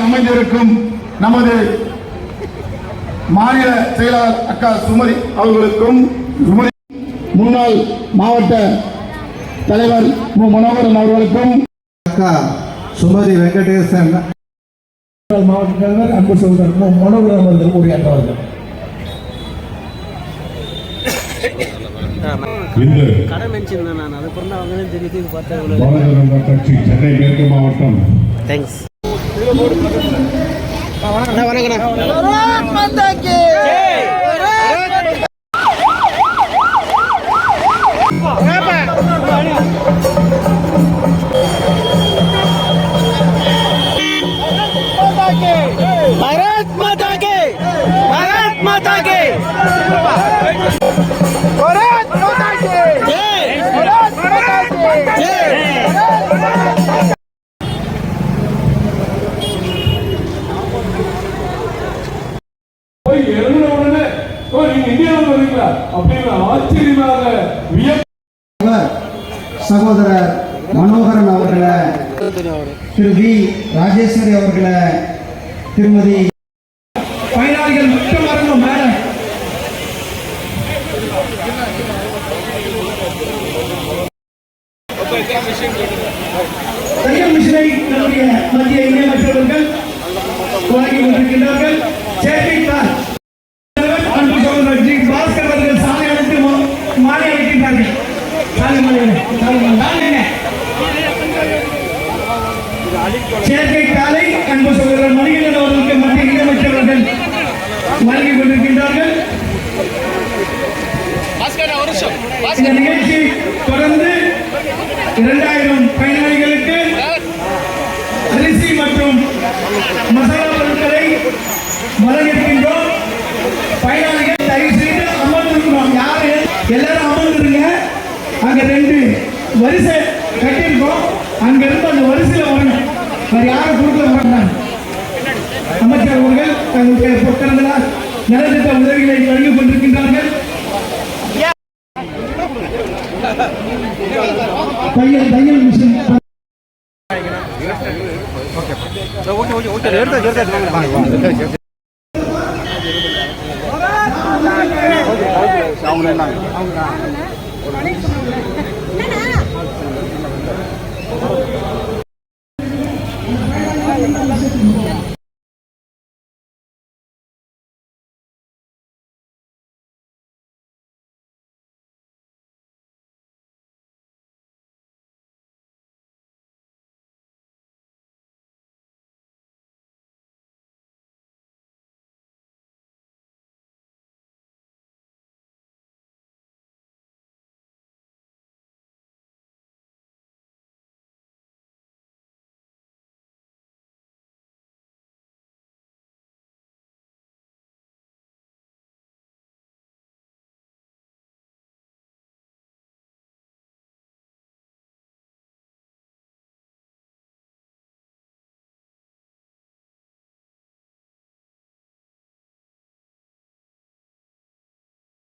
அமைந்திருக்கும் நமது மாநில செயலாளர் அக்கா சுமதி அவர்களுக்கும், முன்னாள் மாவட்ட தலைவர் மு மனோகரன் அவர்களுக்கும், அக்கா சுமதி வெங்கடேசன் மாவட்ட தலைவர் அன்பு சகோதரர் மு மனோகரன் அவர்கள் உரையாற்றுவார்கள். சென்னை மேற்கு மாவட்டம் भारत माता के भारत माता के भारत माता के जय भारत माता के जय। சகோதரர் மனோகரன் அவர்களை, திரு வி ராஜேஸ்வரி அவர்களை, திருமதி பயனாளிகள் மட்டும் வரணும். மேடம் தையல் மிஷினை நம்முடைய மத்திய இணையமைச்சர்கள் வழங்கி கொண்டிருக்கின்றார்கள். சேர்க்கைக்கார் அன்பு சகோதரர் ஜி பாஸ்கர் அவர்கள் சாலை அழைத்து மாலை அழைக்கின்றார்கள். சேர்க்கை காலை அன்பு சகோதரர் மணிகண்டன் அவர்களுக்கு மத்திய இணையமைச்சர்கள் வழங்கிக் கொண்டிருக்கின்றார்கள். இந்த நிகழ்ச்சி தொடர்ந்து 2000 பயனாளிகளுக்கு அரிசி மற்றும் மசாலா பொருட்களை வழங்கியிருக்கின்றோம். பயனாளிகள் தயவு செய்து அமர்ந்திருக்கிறோம். யாரு எல்லாரும் அமர்ந்துருங்க. அங்க 2 வரிசை கட்டியிருக்கோம். அங்க இருந்து அந்த வரிசையில வரணும். வேற யாரும் கொடுக்கல மாட்டாங்க. அமைச்சர் அவர்கள் தங்களுடைய பொருட்களால் நலத்திட்ட உதவிகளை வழங்கிக் கொண்டிருக்கின்றார்கள். தையல் மிஷின்